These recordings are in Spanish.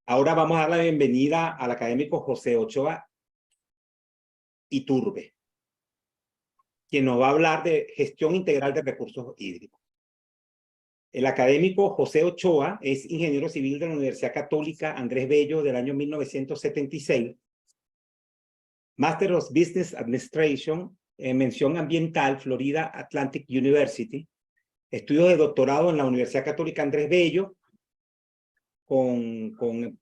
Ahora vamos a dar la bienvenida al académico José Ochoa Iturbe, quien nos va a hablar de gestión integral de recursos hídricos. El académico José Ochoa es ingeniero civil de la Universidad Católica Andrés Bello del año 1976, Master of Business Administration, mención ambiental, Florida Atlantic University, estudios de doctorado en la Universidad Católica Andrés Bello, con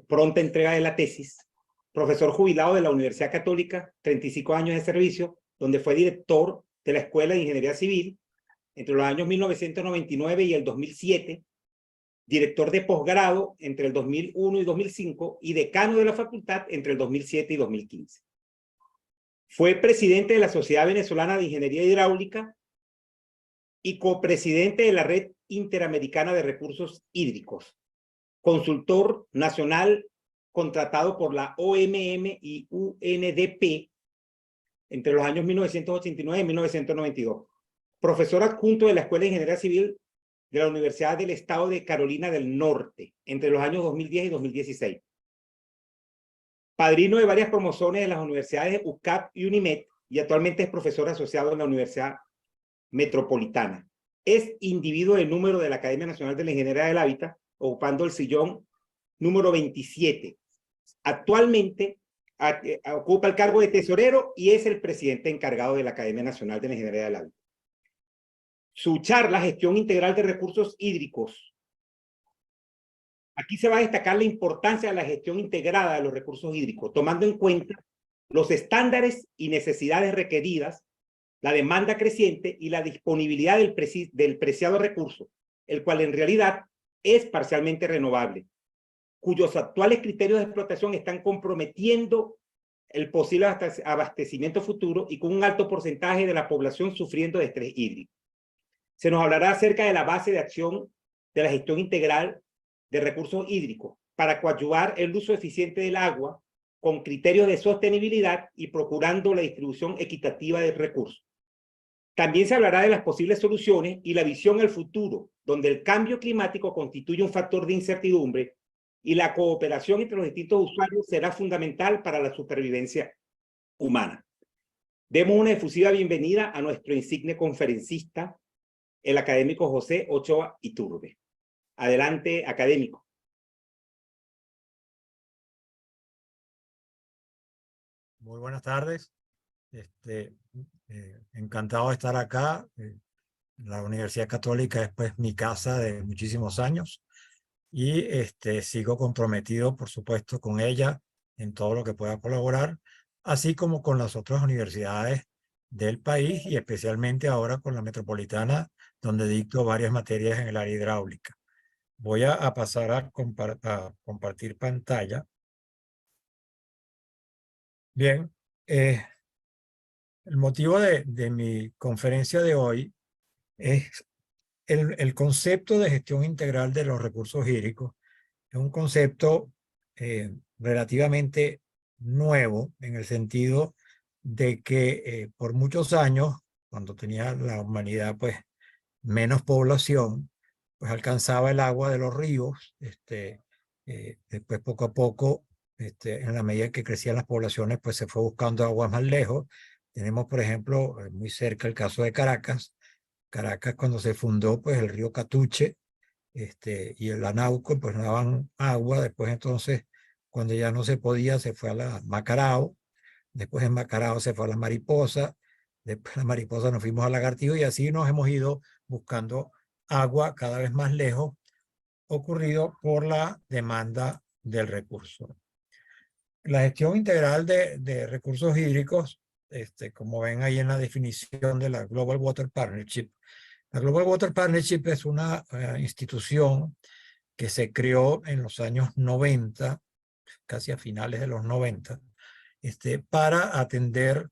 pronta entrega de la tesis, profesor jubilado de la Universidad Católica, 35 años de servicio, donde fue director de la Escuela de Ingeniería Civil entre los años 1999 y el 2007, director de posgrado entre el 2001 y 2005 y decano de la facultad entre el 2007 y 2015. Fue presidente de la Sociedad Venezolana de Ingeniería Hidráulica y copresidente de la Red Interamericana de Recursos Hídricos, consultor nacional contratado por la OMM y UNDP entre los años 1989 y 1992. Profesor adjunto de la Escuela de Ingeniería Civil de la Universidad del Estado de Carolina del Norte entre los años 2010 y 2016. Padrino de varias promociones de las universidades UCAP y UNIMED y actualmente es profesor asociado en la Universidad Metropolitana. Es individuo de número de la Academia Nacional de la Ingeniería del Hábitat, ocupando el sillón número 27. Actualmente ocupa el cargo de tesorero y es el presidente encargado de la Academia Nacional de la Ingeniería del Hábitat. Su charla, Gestión Integral de Recursos Hídricos. Aquí se va a destacar la importancia de la gestión integrada de los recursos hídricos, tomando en cuenta los estándares y necesidades requeridas, la demanda creciente y la disponibilidad del preciado recurso, el cual en realidad es parcialmente renovable, cuyos actuales criterios de explotación están comprometiendo el posible abastecimiento futuro y con un alto porcentaje de la población sufriendo de estrés hídrico. Se nos hablará acerca de la base de acción de la gestión integral de recursos hídricos para coadyuvar el uso eficiente del agua con criterios de sostenibilidad y procurando la distribución equitativa del recurso. También se hablará de las posibles soluciones y la visión al futuro, donde el cambio climático constituye un factor de incertidumbre y la cooperación entre los distintos usuarios será fundamental para la supervivencia humana. Demos una efusiva bienvenida a nuestro insigne conferencista, el académico José Ochoa Iturbe. Adelante, académico. Muy buenas tardes. Encantado de estar acá. La Universidad Católica es pues mi casa de muchísimos años y sigo comprometido, por supuesto, con ella en todo lo que pueda colaborar, así como con las otras universidades del país y especialmente ahora con la Metropolitana, donde dicto varias materias en el área hidráulica. Voy a pasar a compartir pantalla. Bien, el motivo de mi conferencia de hoy es el concepto de gestión integral de los recursos hídricos. Es un concepto relativamente nuevo en el sentido de que por muchos años, cuando tenía la humanidad pues menos población, pues alcanzaba el agua de los ríos. Después poco a poco, en la medida que crecían las poblaciones, pues se fue buscando aguas más lejos. Tenemos, por ejemplo, muy cerca el caso de Caracas. Caracas, cuando se fundó, pues el río Catuche y el Anauco, pues no daban agua. Después entonces, cuando ya no se podía, se fue a la Macarao. Después en Macarao se fue a la Mariposa. Después de la Mariposa nos fuimos a Lagartijo y así nos hemos ido buscando agua cada vez más lejos, ocurrido por la demanda del recurso. La gestión integral de recursos hídricos, como ven ahí en la definición de la Global Water Partnership. La Global Water Partnership es una institución que se creó en los años 90, casi a finales de los 90, para atender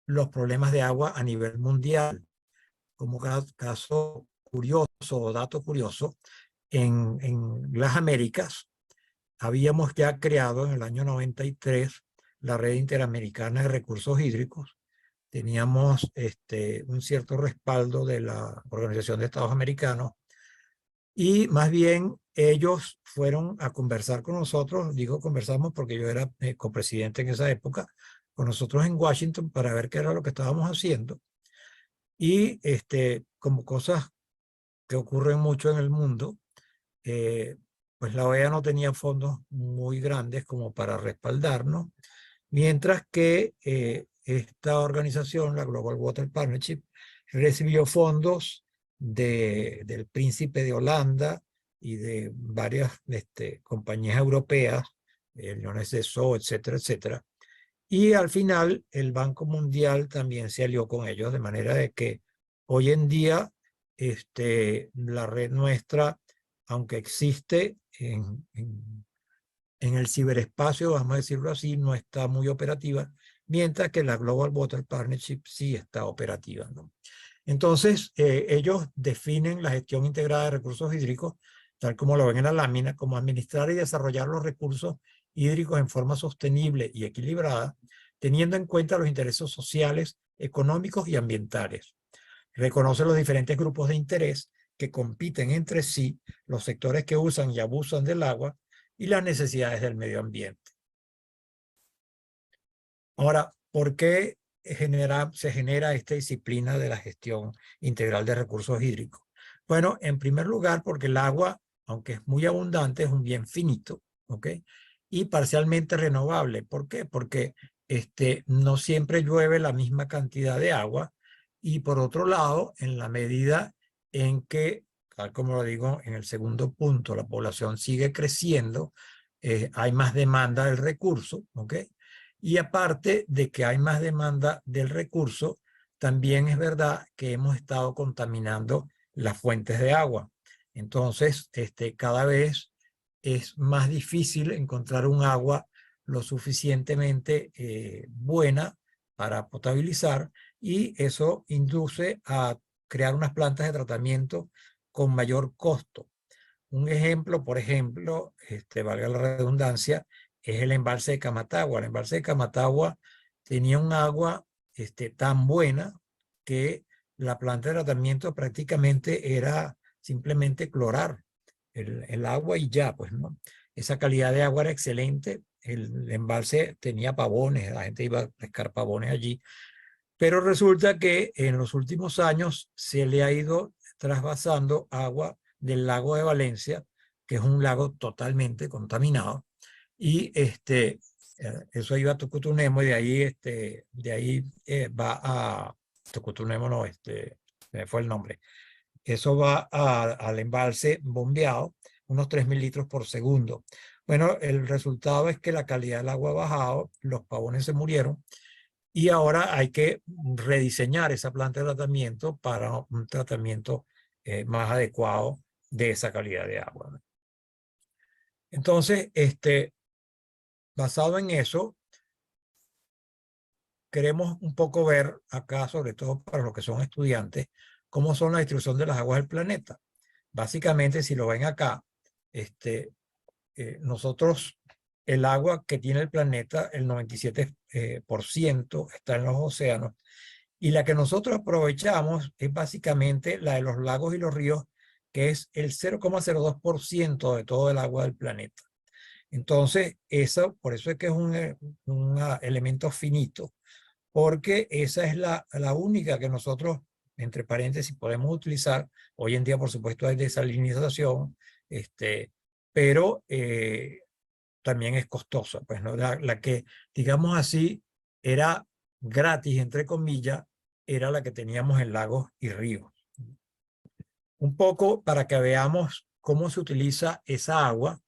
los problemas de agua a nivel mundial. Como caso curioso o dato curioso, en las Américas habíamos ya creado en el año 93 la Red Interamericana de Recursos Hídricos. Teníamos un cierto respaldo de la Organización de Estados Americanos Y más bien ellos fueron a conversar con nosotros, digo conversamos porque yo era copresidente en esa época, con nosotros en Washington para ver qué era lo que estábamos haciendo. Y como cosas que ocurren mucho en el mundo, pues la OEA no tenía fondos muy grandes como para respaldarnos, mientras que esta organización, la Global Water Partnership, recibió fondos del Príncipe de Holanda y de varias compañías europeas, Lyonès Deschaux, etcétera, etcétera. Y al final el Banco Mundial también se alió con ellos, de manera de que hoy en día la red nuestra, aunque existe en el ciberespacio, vamos a decirlo así, no está muy operativa, mientras que la Global Water Partnership sí está operativa, ¿no? Entonces, ellos definen la gestión integrada de recursos hídricos, tal como lo ven en la lámina, como administrar y desarrollar los recursos hídricos en forma sostenible y equilibrada, teniendo en cuenta los intereses sociales, económicos y ambientales. Reconoce los diferentes grupos de interés que compiten entre sí, los sectores que usan y abusan del agua y las necesidades del medio ambiente. Ahora, ¿por qué se genera esta disciplina de la gestión integral de recursos hídricos? Bueno, en primer lugar, porque el agua, aunque es muy abundante, es un bien finito, ¿ok? Y parcialmente renovable. ¿Por qué? Porque no siempre llueve la misma cantidad de agua. Y por otro lado, en la medida en que, tal como lo digo en el segundo punto, la población sigue creciendo, hay más demanda del recurso, ¿ok? Y aparte de que hay más demanda del recurso, también es verdad que hemos estado contaminando las fuentes de agua. Entonces, cada vez es más difícil encontrar un agua lo suficientemente buena para potabilizar, y eso induce a crear unas plantas de tratamiento con mayor costo. Un ejemplo, por ejemplo, valga la redundancia, es el embalse de Camatagua. El embalse de Camatagua tenía un agua tan buena que la planta de tratamiento prácticamente era simplemente clorar el agua y ya, pues, ¿no? Esa calidad de agua era excelente. El embalse tenía pavones, la gente iba a pescar pavones allí, pero resulta que en los últimos años se le ha ido trasvasando agua del lago de Valencia, que es un lago totalmente contaminado, y eso iba a Tucutunemo, y de ahí va a Tucutunemo, no, me fue el nombre. Eso va al embalse bombeado, unos 3.000 litros por segundo. Bueno, el resultado es que la calidad del agua ha bajado, los pavones se murieron, y ahora hay que rediseñar esa planta de tratamiento para un tratamiento más adecuado de esa calidad de agua. Entonces, basado en eso, queremos un poco ver acá, sobre todo para los que son estudiantes, cómo son la distribución de las aguas del planeta. Básicamente, si lo ven acá, nosotros, el agua que tiene el planeta, el 97% está en los océanos, y la que nosotros aprovechamos es básicamente la de los lagos y los ríos, que es el 0,02% de todo el agua del planeta. Entonces, por eso es que es un elemento finito, porque esa es la única que nosotros, entre paréntesis, podemos utilizar. Hoy en día, por supuesto, hay desalinización, pero también es costosa, pues, ¿no? La que, digamos así, era gratis, entre comillas, era la que teníamos en lagos y ríos. Un poco para que veamos cómo se utiliza esa agua.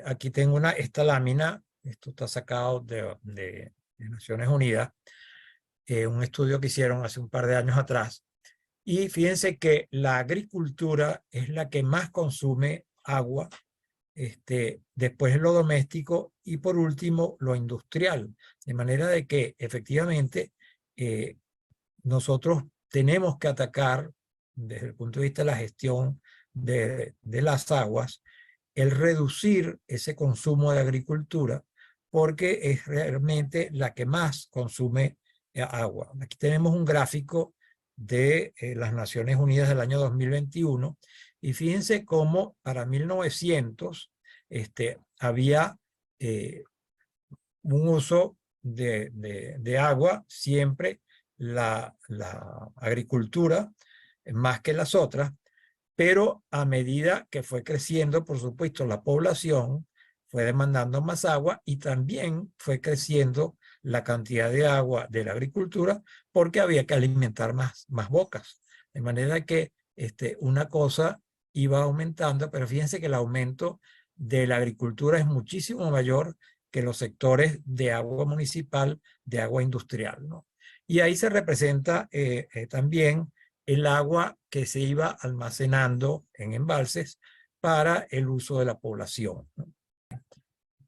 Aquí tengo esta lámina, esto está sacado de Naciones Unidas, un estudio que hicieron hace un par de años atrás. Y fíjense que la agricultura es la que más consume agua, después lo doméstico y por último lo industrial. De manera de que efectivamente nosotros tenemos que atacar desde el punto de vista de la gestión de las aguas, el reducir ese consumo de agricultura, porque es realmente la que más consume agua. Aquí tenemos un gráfico de las Naciones Unidas del año 2021, Y fíjense cómo para 1900 había un uso de agua, siempre la agricultura más que las otras, pero a medida que fue creciendo, por supuesto, la población fue demandando más agua y también fue creciendo la cantidad de agua de la agricultura porque había que alimentar más bocas. De manera que una cosa iba aumentando, pero fíjense que el aumento de la agricultura es muchísimo mayor que los sectores de agua municipal, de agua industrial, ¿no? Y ahí se representa también el agua que se iba almacenando en embalses para el uso de la población.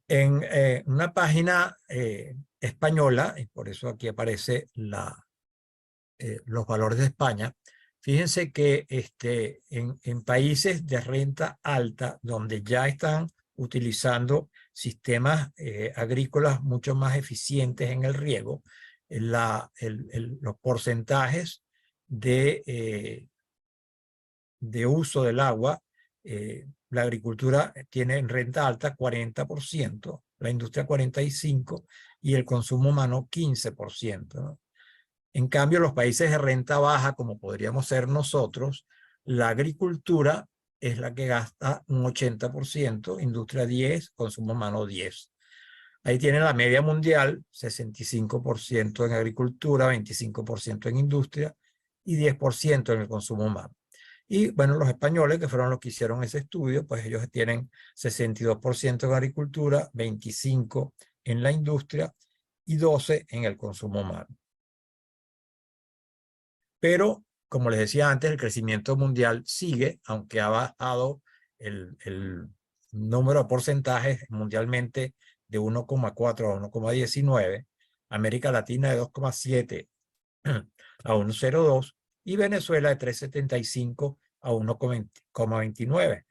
En una página española, y por eso aquí aparece los valores de España, fíjense que en países de renta alta, donde ya están utilizando sistemas agrícolas mucho más eficientes en el riego, los porcentajes de uso del agua, la agricultura tiene en renta alta 40%, la industria 45% y el consumo humano 15%, ¿no? En cambio, los países de renta baja, como podríamos ser nosotros, la agricultura es la que gasta un 80%, industria 10%, consumo humano 10%. Ahí tiene la media mundial, 65% en agricultura, 25% en industria y 10% en el consumo humano. Y bueno, los españoles, que fueron los que hicieron ese estudio, pues ellos tienen 62% en agricultura, 25% en la industria y 12% en el consumo humano. Pero, como les decía antes, el crecimiento mundial sigue, aunque ha bajado el número de porcentajes mundialmente de 1,4 a 1,19, América Latina de 2,7 a 1,02 y Venezuela de 3,75 a 1,29.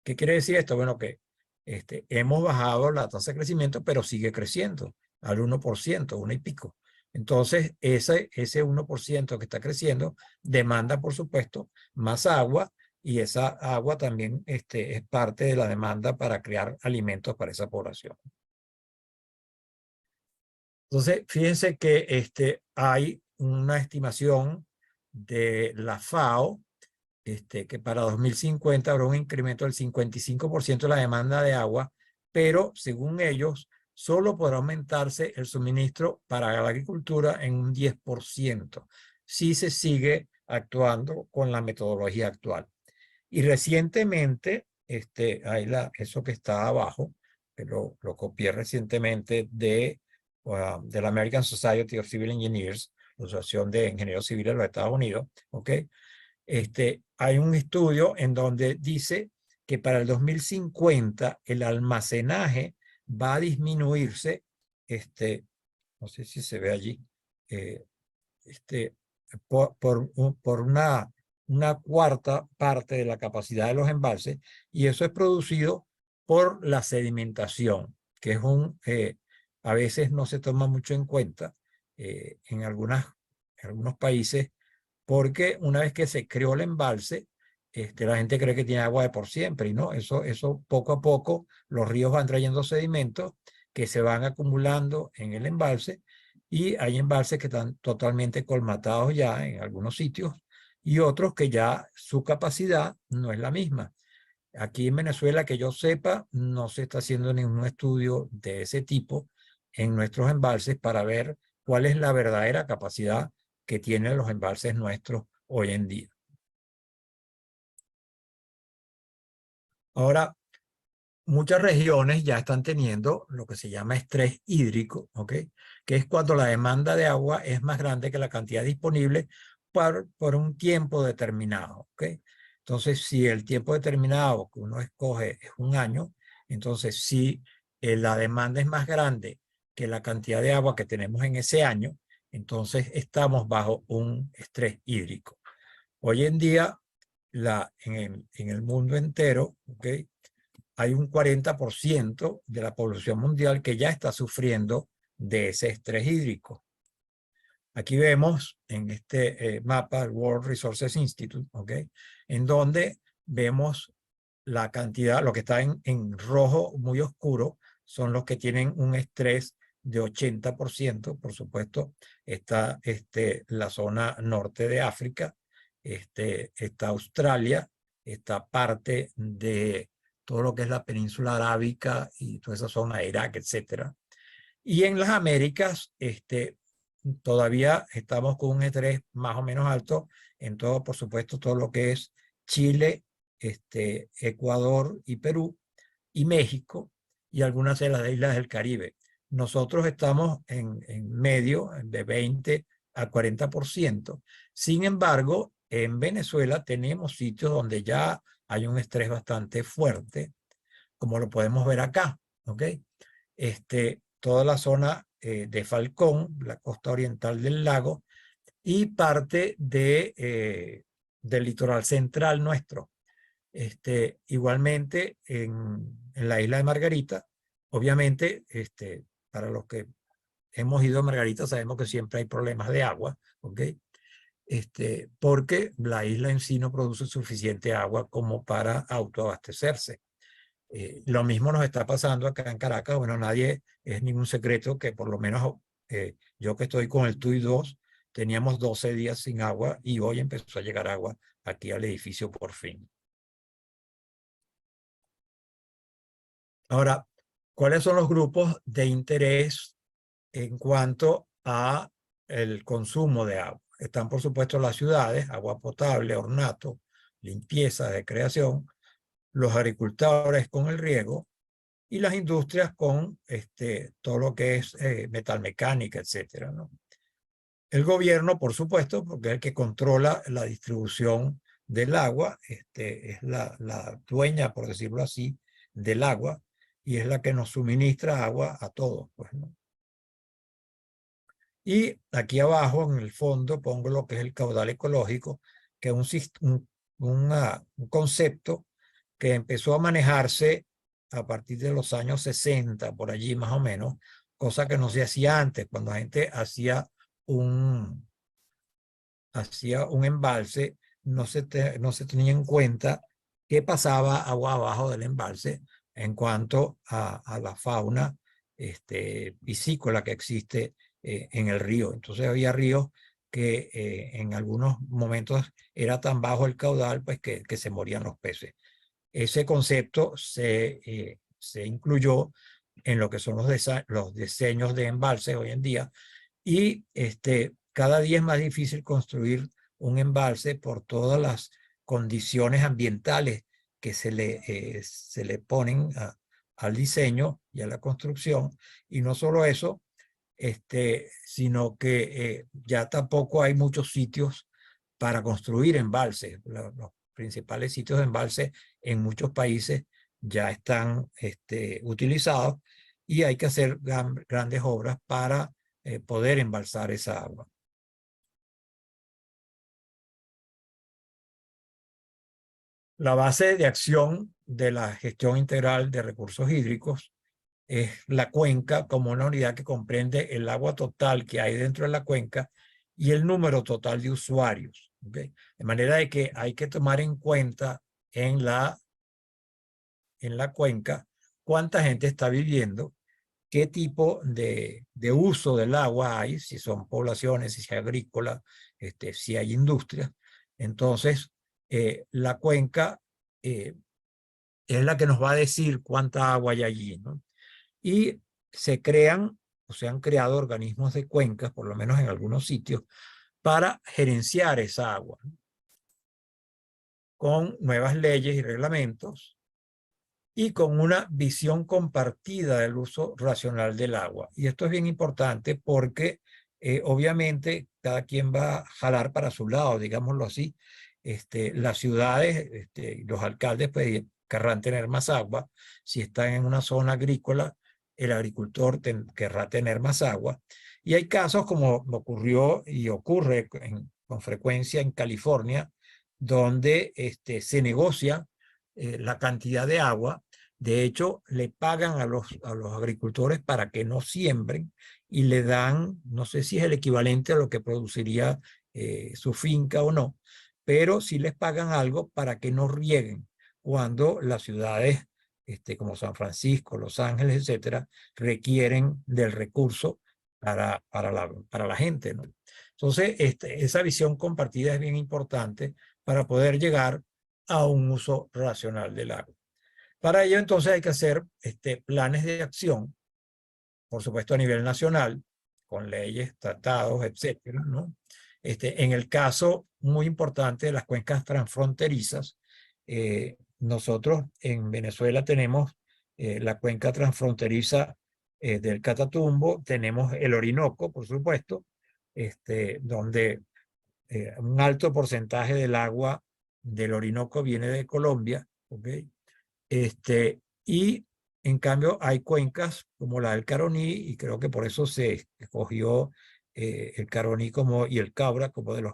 ¿Qué quiere decir esto? Bueno, que hemos bajado la tasa de crecimiento, pero sigue creciendo al 1%, 1 y pico. Entonces, ese 1% que está creciendo demanda, por supuesto, más agua y esa agua también es parte de la demanda para crear alimentos para esa población. Entonces, fíjense que hay una estimación de la FAO que para 2050 habrá un incremento del 55% de la demanda de agua, pero según ellos, solo podrá aumentarse el suministro para la agricultura en un 10% si se sigue actuando con la metodología actual. Y recientemente, eso que está abajo, que lo copié recientemente de la American Society of Civil Engineers, la Asociación de Ingenieros Civiles de los Estados Unidos, ¿ok? Hay un estudio en donde dice que para el 2050 el almacenaje va a disminuirse, no sé si se ve allí, por una cuarta parte de la capacidad de los embalses, y eso es producido por la sedimentación, que es a veces no se toma mucho en cuenta en algunos países, porque una vez que se creó el embalse, la gente cree que tiene agua de por siempre, y no, eso poco a poco los ríos van trayendo sedimentos que se van acumulando en el embalse, y hay embalses que están totalmente colmatados ya en algunos sitios, y otros que ya su capacidad no es la misma. Aquí en Venezuela, que yo sepa, no se está haciendo ningún estudio de ese tipo en nuestros embalses para ver cuál es la verdadera capacidad que tienen los embalses nuestros hoy en día. Ahora, muchas regiones ya están teniendo lo que se llama estrés hídrico, ¿ok? Que es cuando la demanda de agua es más grande que la cantidad disponible por un tiempo determinado, ¿ok? Entonces, si el tiempo determinado que uno escoge es un año, entonces si la demanda es más grande que la cantidad de agua que tenemos en ese año, entonces estamos bajo un estrés hídrico. Hoy en día, en el mundo entero, ¿ok?, hay un 40% de la población mundial que ya está sufriendo de ese estrés hídrico. Aquí vemos en este mapa, el World Resources Institute, ¿ok?, en donde vemos la cantidad, lo que está en rojo muy oscuro, son los que tienen un estrés de 80%. Por supuesto, está la zona norte de África, está Australia, está parte de todo lo que es la península arábica y toda esa zona, Irak, etcétera. Y en las Américas, todavía estamos con un estrés más o menos alto en todo, por supuesto, todo lo que es Chile, Ecuador y Perú, y México, y algunas de las islas del Caribe. Nosotros estamos en medio de 20 a 40%. Sin embargo, en Venezuela tenemos sitios donde ya hay un estrés bastante fuerte, como lo podemos ver acá, ¿ok? Toda la zona de Falcón, la costa oriental del lago, y parte del litoral central nuestro. Igualmente en la isla de Margarita, obviamente, para los que hemos ido a Margarita sabemos que siempre hay problemas de agua, ¿ok? Porque la isla en sí no produce suficiente agua como para autoabastecerse. Lo mismo nos está pasando acá en Caracas. Bueno, nadie, es ningún secreto que por lo menos yo que estoy con el TUI 2, teníamos 12 días sin agua y hoy empezó a llegar agua aquí al edificio por fin. Ahora, ¿cuáles son los grupos de interés en cuanto a el consumo de agua? Están, por supuesto, las ciudades, agua potable, ornato, limpieza, recreación, los agricultores con el riego y las industrias con todo lo que es metalmecánica, etcétera, ¿no? El gobierno, por supuesto, porque es el que controla la distribución del agua, es la dueña, por decirlo así, del agua, y es la que nos suministra agua a todos, pues, ¿no? Y aquí abajo, en el fondo, pongo lo que es el caudal ecológico, que es un concepto que empezó a manejarse a partir de los años 60, por allí más o menos, cosa que no se hacía antes, cuando la gente hacía un embalse, no se tenía en cuenta qué pasaba agua abajo del embalse en cuanto a la fauna piscícola que existe en el río. Entonces había ríos que en algunos momentos era tan bajo el caudal pues que se morían los peces. Ese concepto se incluyó en lo que son los diseños de embalses hoy en día, y cada día es más difícil construir un embalse por todas las condiciones ambientales que se le ponen al diseño y a la construcción. Y no solo eso, sino que ya tampoco hay muchos sitios para construir embalses. Los principales sitios de embalse en muchos países ya están utilizados, y hay que hacer grandes obras para poder embalsar esa agua. La base de acción de la gestión integral de recursos hídricos es la cuenca como una unidad que comprende el agua total que hay dentro de la cuenca y el número total de usuarios, ¿okay? De manera de que hay que tomar en cuenta en la cuenca cuánta gente está viviendo, qué tipo de uso del agua hay, si son poblaciones, si es agrícola, si hay industrias. Entonces, la cuenca es la que nos va a decir cuánta agua hay allí, ¿no? Y se crean o se han creado organismos de cuencas, por lo menos en algunos sitios, para gerenciar esa agua, ¿no? Con nuevas leyes y reglamentos y con una visión compartida del uso racional del agua. Y esto es bien importante porque obviamente cada quien va a jalar para su lado, digámoslo así. Las ciudades, los alcaldes pues, querrán tener más agua. Si están en una zona agrícola, el agricultor querrá tener más agua. Y hay casos como ocurrió y ocurre con frecuencia en California, donde se negocia la cantidad de agua. De hecho, le pagan a los agricultores para que no siembren y le dan, no sé si es el equivalente a lo que produciría su finca o no, pero sí les pagan algo para que no rieguen cuando las ciudades como San Francisco, Los Ángeles, etcétera, requieren del recurso para la gente, ¿no? Entonces, esa visión compartida es bien importante para poder llegar a un uso racional del agua. Para ello, entonces, hay que hacer planes de acción, por supuesto, a nivel nacional, con leyes, tratados, etcétera, ¿no? En el caso muy importante de las cuencas transfronterizas, nosotros en Venezuela tenemos la cuenca transfronteriza del Catatumbo, tenemos el Orinoco, por supuesto, donde un alto porcentaje del agua del Orinoco viene de Colombia, ¿ok? Y en cambio hay cuencas como la del Caroní, y creo que por eso se escogió el Caroní y el Cabra como de los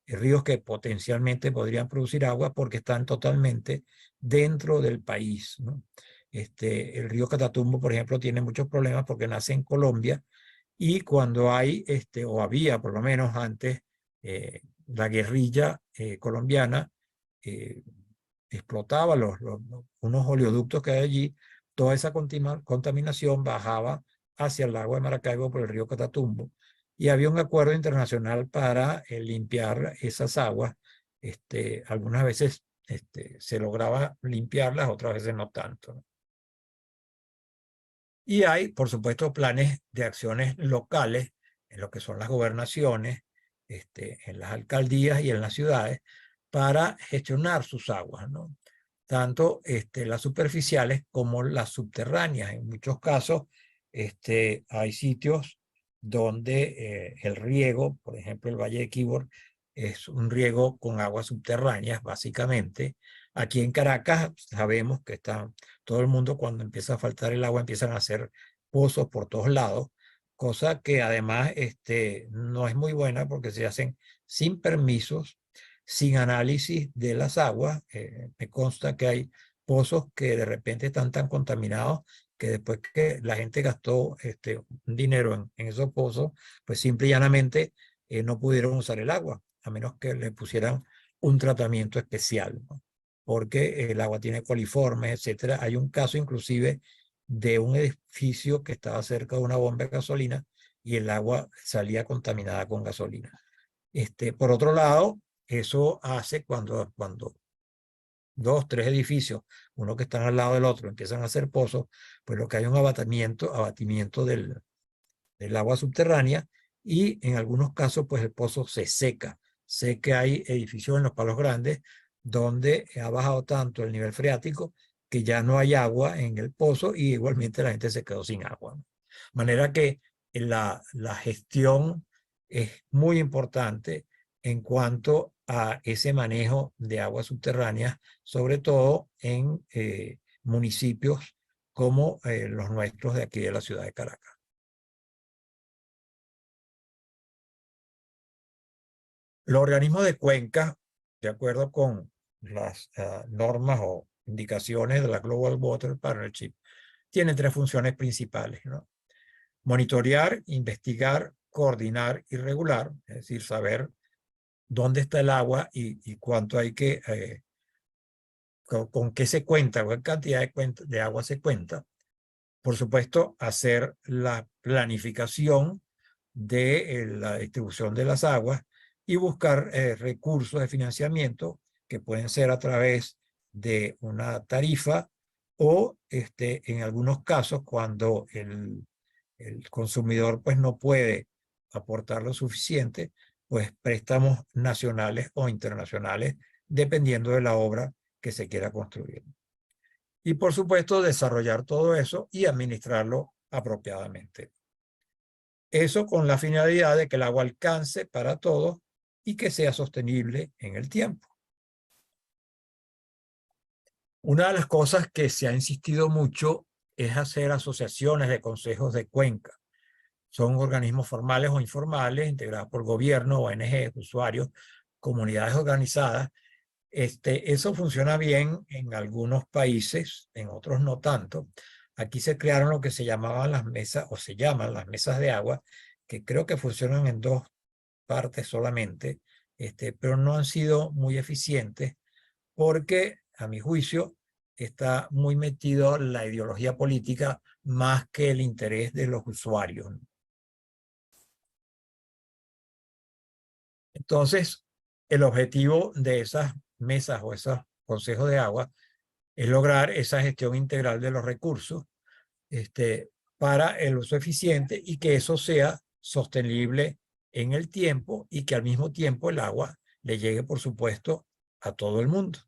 ríos que potencialmente podrían producir agua, porque están totalmente dentro del país, ¿no? El río Catatumbo, por ejemplo, tiene muchos problemas porque nace en Colombia, y cuando hay, o había por lo menos antes, la guerrilla colombiana, eh, explotaba unos oleoductos que hay allí, toda esa contaminación bajaba hacia el lago de Maracaibo por el río Catatumbo, y había un acuerdo internacional para limpiar esas aguas. Algunas veces se lograba limpiarlas, otras veces no tanto, ¿no? Y hay, por supuesto, planes de acciones locales en lo que son las gobernaciones, en las alcaldías y en las ciudades, para gestionar sus aguas, ¿no? Tanto las superficiales como las subterráneas. En muchos casos hay sitios donde el riego, por ejemplo el Valle de Quibor, es un riego con aguas subterráneas, básicamente. Aquí en Caracas sabemos que todo el mundo, cuando empieza a faltar el agua, empiezan a hacer pozos por todos lados, cosa que además no es muy buena porque se hacen sin permisos, sin análisis de las aguas. Me consta que hay pozos que de repente están tan contaminados que después que la gente gastó un dinero en esos pozos, pues simple y llanamente no pudieron usar el agua, a menos que le pusieran un tratamiento especial, ¿no? Porque el agua tiene coliformes, etcétera. Hay un caso inclusive de un edificio que estaba cerca de una bomba de gasolina y el agua salía contaminada con gasolina. Por otro lado, eso hace cuando dos, tres edificios, uno que están al lado del otro, empiezan a hacer pozos, pues lo que hay es un abatimiento del agua subterránea, y en algunos casos pues el pozo se seca. Sé que hay edificios en los Palos Grandes donde ha bajado tanto el nivel freático que ya no hay agua en el pozo, y igualmente la gente se quedó sin agua, ¿no? De manera que la gestión es muy importante en cuanto a ese manejo de aguas subterráneas, sobre todo en municipios como los nuestros de aquí de la ciudad de Caracas. Los organismos de cuenca, de acuerdo con las normas o indicaciones de la Global Water Partnership, tienen tres funciones principales, ¿no? Monitorear, investigar, coordinar y regular, es decir, saber dónde está el agua y cuánto hay que, con qué se cuenta, qué cantidad de agua se cuenta. Por supuesto, hacer la planificación de la distribución de las aguas y buscar recursos de financiamiento que pueden ser a través de una tarifa o en algunos casos cuando el consumidor pues no puede aportar lo suficiente, pues préstamos nacionales o internacionales dependiendo de la obra que se quiera construir. Y por supuesto desarrollar todo eso y administrarlo apropiadamente. Eso con la finalidad de que el agua alcance para todos y que sea sostenible en el tiempo. Una de las cosas que se ha insistido mucho es hacer asociaciones de consejos de cuenca. Son organismos formales o informales integrados por gobierno, ONG, usuarios, comunidades organizadas. Eso funciona bien en algunos países, en otros no tanto. Aquí se crearon lo que se llamaban las mesas, o se llaman las mesas de agua, que creo que funcionan en dos partes solamente. pero no han sido muy eficientes porque, a mi juicio, está muy metido la ideología política más que el interés de los usuarios. Entonces, el objetivo de esas mesas o esos consejos de agua es lograr esa gestión integral de los recursos para el uso eficiente y que eso sea sostenible en el tiempo y que al mismo tiempo el agua le llegue, por supuesto, a todo el mundo.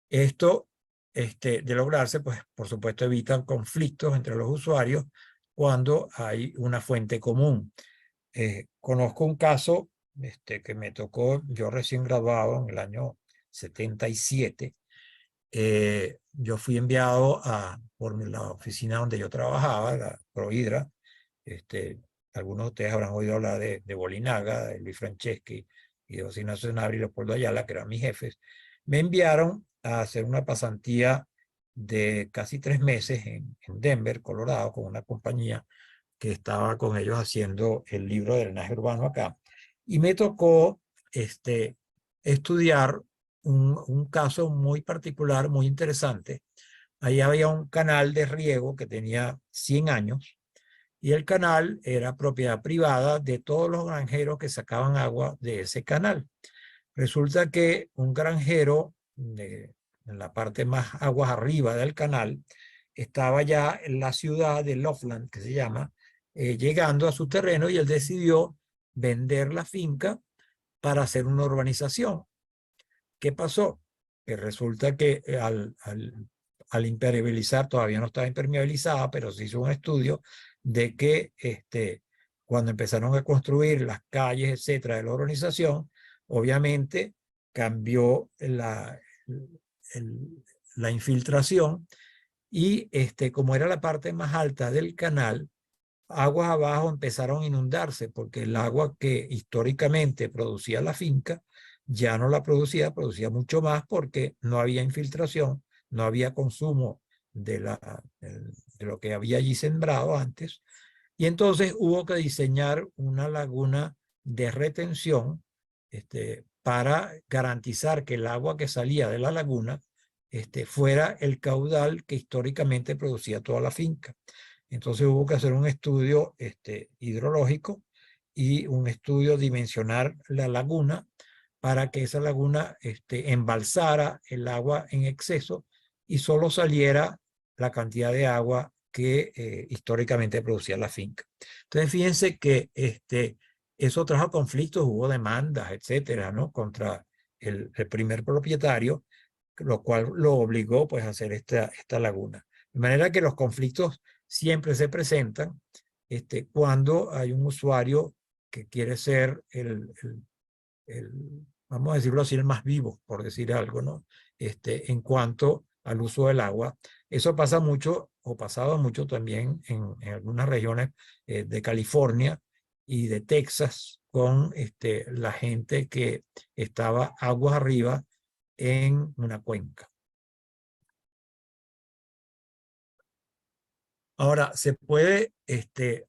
Esto, de lograrse, pues, por supuesto, evitan conflictos entre los usuarios cuando hay una fuente común. Conozco un caso que me tocó, yo recién graduado en el año 77. Yo fui enviado por la oficina donde yo trabajaba, la Prohidra. Algunos de ustedes habrán oído hablar de Bolinaga, de Luis Franceschi y de José Ignacio Sanabria y Leopoldo Ayala, que eran mis jefes. Me enviaron a hacer una pasantía de casi 3 meses en Denver, Colorado, con una compañía que estaba con ellos haciendo el libro de drenaje urbano acá. Y me tocó estudiar un caso muy particular, muy interesante. Ahí había un canal de riego que tenía 100 años y el canal era propiedad privada de todos los granjeros que sacaban agua de ese canal. Resulta que un granjero en la parte más aguas arriba del canal estaba ya en la ciudad de Loveland, que se llama, llegando a su terreno y él decidió vender la finca para hacer una urbanización. ¿Qué pasó? Que resulta que al impermeabilizar, todavía no estaba impermeabilizada, pero se hizo un estudio de que cuando empezaron a construir las calles, etcétera, de la urbanización, obviamente cambió la infiltración y como era la parte más alta del canal, aguas abajo empezaron a inundarse porque el agua que históricamente producía la finca ya no la producía, producía mucho más porque no había infiltración, no había consumo de lo que había allí sembrado antes. Y entonces hubo que diseñar una laguna de retención para garantizar que el agua que salía de la laguna fuera el caudal que históricamente producía toda la finca. Entonces hubo que hacer un estudio hidrológico y un estudio dimensionar la laguna para que esa laguna embalsara el agua en exceso y solo saliera la cantidad de agua que históricamente producía la finca. Entonces fíjense que eso trajo conflictos, hubo demandas, etcétera, ¿no? Contra el primer propietario, lo cual lo obligó pues a hacer esta laguna. De manera que los conflictos siempre se presentan cuando hay un usuario que quiere ser vamos a decirlo así, el más vivo, por decir algo, ¿no? En cuanto al uso del agua. Eso pasa mucho, o pasaba mucho también en algunas regiones de California y de Texas, con la gente que estaba aguas arriba en una cuenca. Ahora, se puede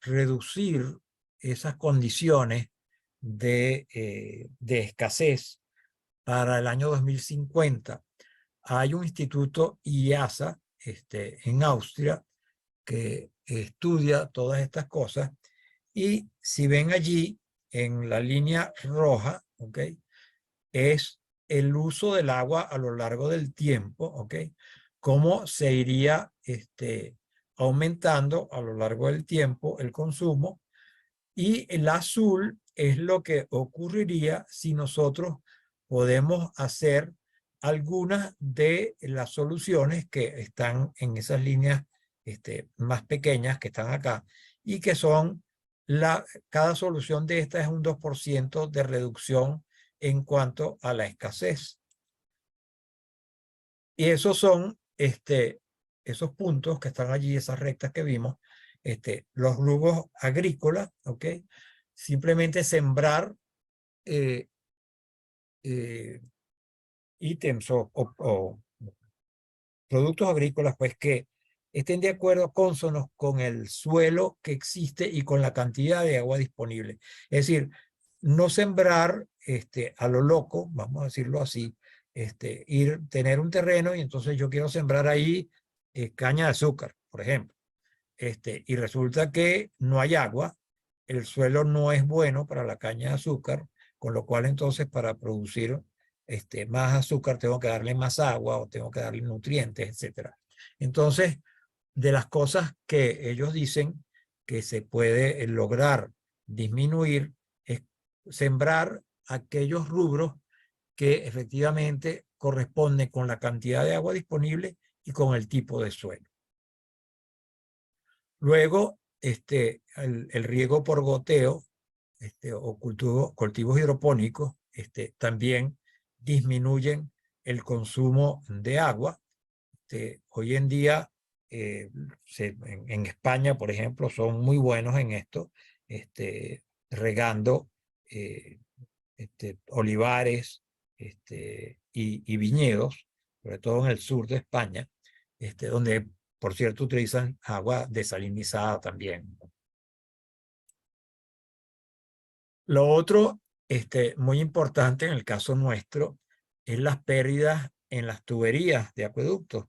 reducir esas condiciones de escasez para el año 2050. Hay un instituto IASA en Austria que estudia todas estas cosas y si ven allí en la línea roja, ¿ok? Es el uso del agua a lo largo del tiempo, ¿ok? Cómo se iría aumentando a lo largo del tiempo el consumo, y el azul es lo que ocurriría si nosotros podemos hacer algunas de las soluciones que están en esas líneas más pequeñas que están acá y que son cada solución de estas es un 2% de reducción en cuanto a la escasez. Y esos son esos puntos que están allí, esas rectas que vimos, los rubros agrícolas, ¿ok? Simplemente sembrar ítems o productos agrícolas, pues que estén de acuerdo, cónsonos con el suelo que existe y con la cantidad de agua disponible. Es decir, no sembrar a lo loco, vamos a decirlo así, tener un terreno y entonces yo quiero sembrar ahí caña de azúcar, por ejemplo. Y resulta que no hay agua, el suelo no es bueno para la caña de azúcar, con lo cual entonces para producir más azúcar tengo que darle más agua o tengo que darle nutrientes, etcétera. Entonces, de las cosas que ellos dicen que se puede lograr disminuir es sembrar aquellos rubros que efectivamente corresponden con la cantidad de agua disponible y con el tipo de suelo. Luego, el riego por goteo o cultivos hidropónicos también disminuyen el consumo de agua. Hoy en día, en España, por ejemplo, son muy buenos en esto, regando olivares y viñedos, sobre todo en el sur de España, donde, por cierto, utilizan agua desalinizada también. Lo otro, muy importante en el caso nuestro, es las pérdidas en las tuberías de acueductos.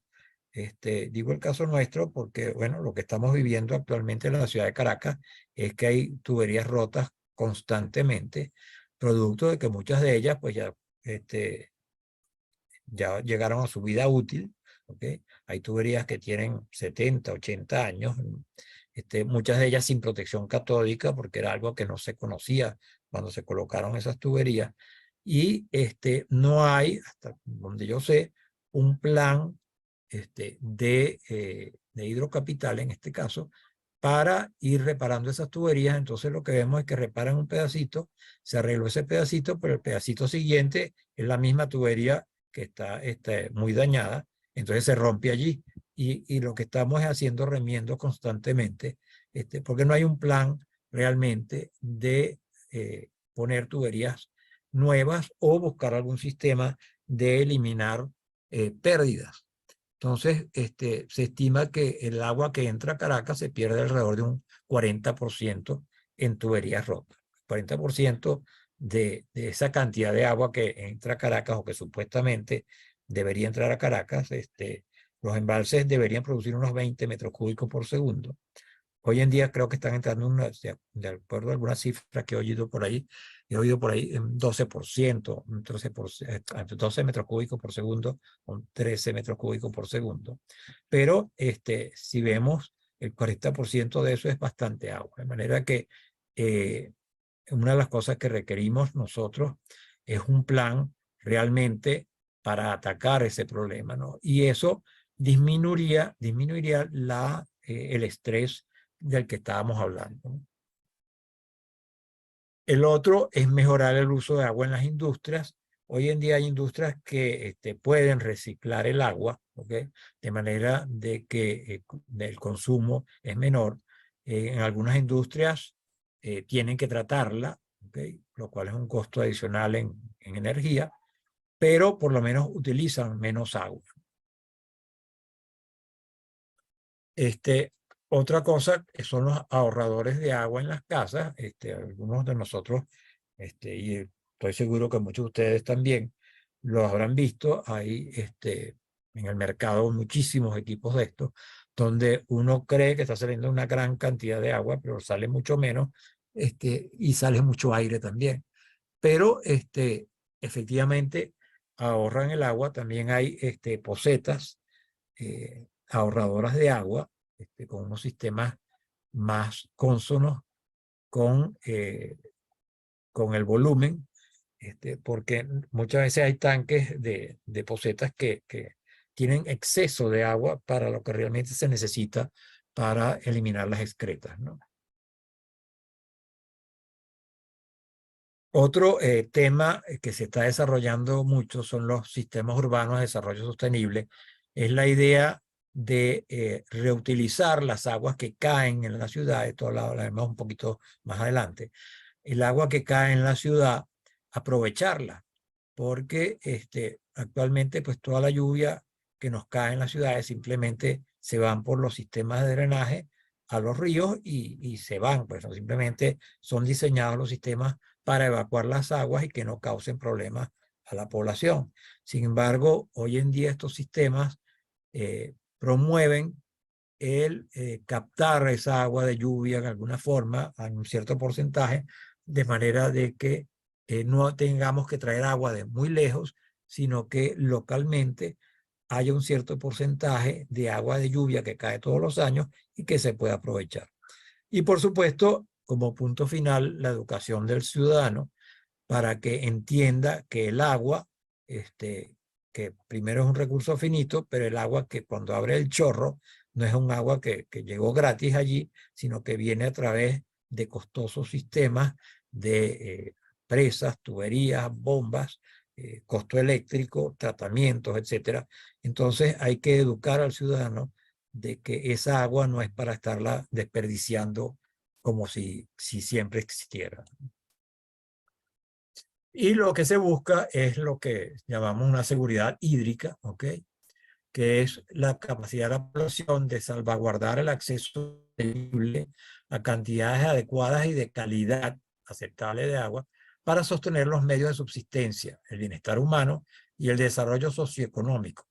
Digo el caso nuestro porque, bueno, lo que estamos viviendo actualmente en la ciudad de Caracas es que hay tuberías rotas constantemente, producto de que muchas de ellas, pues ya llegaron a su vida útil, ¿ok? Hay tuberías que tienen 70, 80 años, muchas de ellas sin protección catódica, porque era algo que no se conocía cuando se colocaron esas tuberías, y no hay, hasta donde yo sé, un plan de Hidrocapital, en este caso, para ir reparando esas tuberías. Entonces lo que vemos es que reparan un pedacito, se arregló ese pedacito, pero el pedacito siguiente es la misma tubería que está muy dañada, entonces se rompe allí. Y lo que estamos es haciendo remiendo constantemente, porque no hay un plan realmente de poner tuberías nuevas o buscar algún sistema de eliminar pérdidas. Entonces, se estima que el agua que entra a Caracas se pierde alrededor de un 40% en tuberías rotas. 40% de esa cantidad de agua que entra a Caracas o que supuestamente debería entrar a Caracas, los embalses deberían producir unos 20 metros cúbicos por segundo. Hoy en día creo que están entrando, de acuerdo a algunas cifras que he oído por ahí, en 12%, 12 metros cúbicos por segundo, o 13 metros cúbicos por segundo. Pero si vemos, el 40% de eso es bastante agua. De manera que una de las cosas que requerimos nosotros es un plan realmente para atacar ese problema, ¿no? Y eso disminuiría el estrés del que estábamos hablando. El otro es mejorar el uso de agua en las industrias. Hoy en día hay industrias que pueden reciclar el agua, ¿ok? De manera de que el consumo es menor. En algunas industrias tienen que tratarla, ¿ok? Lo cual es un costo adicional en energía, pero por lo menos utilizan menos agua. Otra cosa son los ahorradores de agua en las casas. Algunos de nosotros, y estoy seguro que muchos de ustedes también los habrán visto. Hay en el mercado muchísimos equipos de estos, donde uno cree que está saliendo una gran cantidad de agua, pero sale mucho menos, y sale mucho aire también. Pero efectivamente ahorran el agua. También hay posetas ahorradoras de agua, con unos sistemas más cónsonos con el volumen, porque muchas veces hay tanques de posetas que tienen exceso de agua para lo que realmente se necesita para eliminar las excretas, ¿no? Otro tema que se está desarrollando mucho son los sistemas urbanos de desarrollo sostenible. Es la idea de reutilizar las aguas que caen en la ciudad. Esto lo haremos un poquito más adelante. El agua que cae en la ciudad, aprovecharla, porque actualmente pues toda la lluvia que nos cae en las ciudades simplemente se van por los sistemas de drenaje a los ríos y se van, pues no, simplemente son diseñados los sistemas para evacuar las aguas y que no causen problemas a la población. Sin embargo, hoy en día estos sistemas promueven el captar esa agua de lluvia en alguna forma, en un cierto porcentaje, de manera de que no tengamos que traer agua de muy lejos, sino que localmente haya un cierto porcentaje de agua de lluvia que cae todos los años y que se pueda aprovechar. Y por supuesto, como punto final, la educación del ciudadano para que entienda que el agua, que primero es un recurso finito, pero el agua que cuando abre el chorro no es un agua que llegó gratis allí, sino que viene a través de costosos sistemas de presas, tuberías, bombas, costo eléctrico, tratamientos, etcétera. Entonces hay que educar al ciudadano de que esa agua no es para estarla desperdiciando como si siempre existiera. Y lo que se busca es lo que llamamos una seguridad hídrica, ¿ok? Que es la capacidad de la población de salvaguardar el acceso sostenible a cantidades adecuadas y de calidad aceptable de agua para sostener los medios de subsistencia, el bienestar humano y el desarrollo socioeconómico,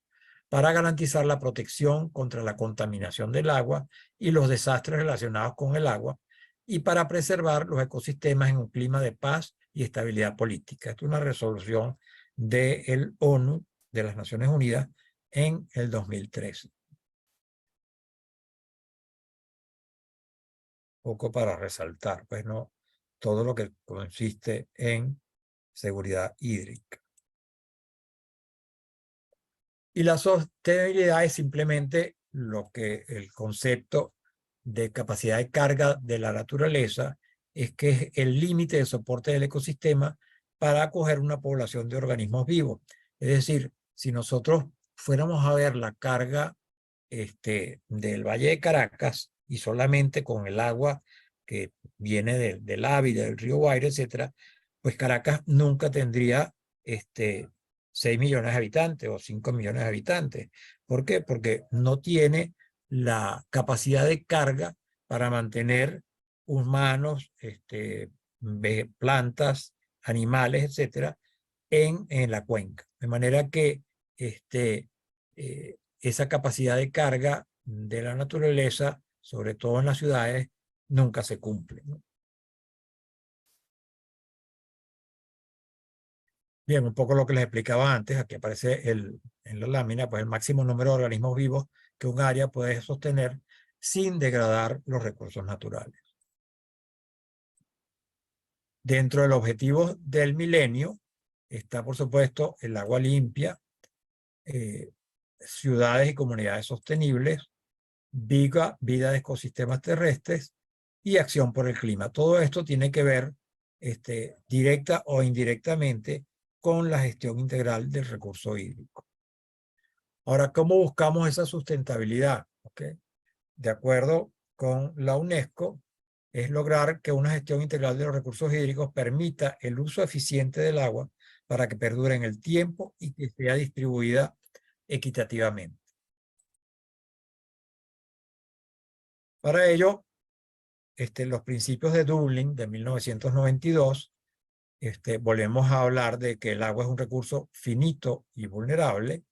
para garantizar la protección contra la contaminación del agua y los desastres relacionados con el agua, y para preservar los ecosistemas en un clima de paz y estabilidad política. Esta es una resolución del ONU, de las Naciones Unidas, en el 2013. Poco para resaltar, pues no, todo lo que consiste en seguridad hídrica. Y la sostenibilidad es simplemente lo que el concepto de capacidad de carga de la naturaleza es, que es el límite de soporte del ecosistema para acoger una población de organismos vivos. Es decir, si nosotros fuéramos a ver la carga del Valle de Caracas y solamente con el agua que viene del Ávila, del río Guaire, etcétera, pues Caracas nunca tendría 6 millones de habitantes o 5 millones de habitantes. ¿Por qué? Porque no tiene la capacidad de carga para mantener humanos, plantas, animales, etcétera, en la cuenca. De manera que esa capacidad de carga de la naturaleza, sobre todo en las ciudades, nunca se cumple, ¿no? Bien, un poco lo que les explicaba antes, aquí aparece en la lámina, pues el máximo número de organismos vivos que un área puede sostener sin degradar los recursos naturales. Dentro del objetivo del milenio está, por supuesto, el agua limpia, ciudades y comunidades sostenibles, vida de ecosistemas terrestres y acción por el clima. Todo esto tiene que ver directa o indirectamente con la gestión integral del recurso hídrico. Ahora, ¿cómo buscamos esa sustentabilidad? ¿Okay? De acuerdo con la UNESCO, es lograr que una gestión integral de los recursos hídricos permita el uso eficiente del agua para que perdure en el tiempo y que sea distribuida equitativamente. Para ello, los principios de Dublín de 1992, volvemos a hablar de que el agua es un recurso finito y vulnerable.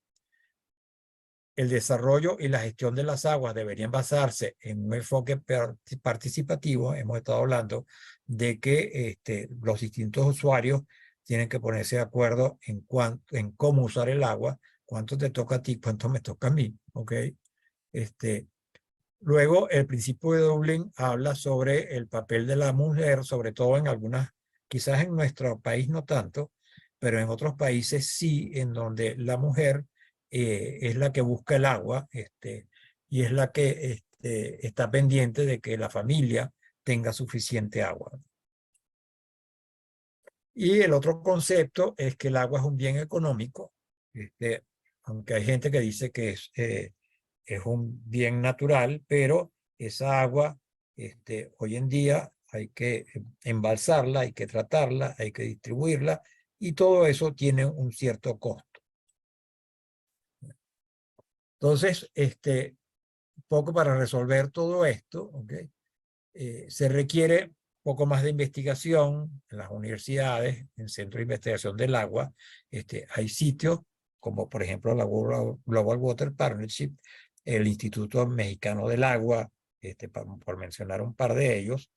El desarrollo y la gestión de las aguas deberían basarse en un enfoque participativo. Hemos estado hablando de que los distintos usuarios tienen que ponerse de acuerdo en cómo usar el agua, cuánto te toca a ti, cuánto me toca a mí, ¿ok? Luego, el principio de Dublín habla sobre el papel de la mujer, sobre todo en algunas, quizás en nuestro país no tanto, pero en otros países sí, en donde la mujer es la que busca el agua y es la que está pendiente de que la familia tenga suficiente agua. Y el otro concepto es que el agua es un bien económico, aunque hay gente que dice que es un bien natural, pero esa agua hoy en día hay que embalsarla, hay que tratarla, hay que distribuirla, y todo eso tiene un cierto costo. Entonces, poco para resolver todo esto, ¿okay? Se requiere poco más de investigación en las universidades, en centros de investigación del agua. Hay sitios como por ejemplo la Global Water Partnership, el Instituto Mexicano del Agua, por mencionar un par de ellos.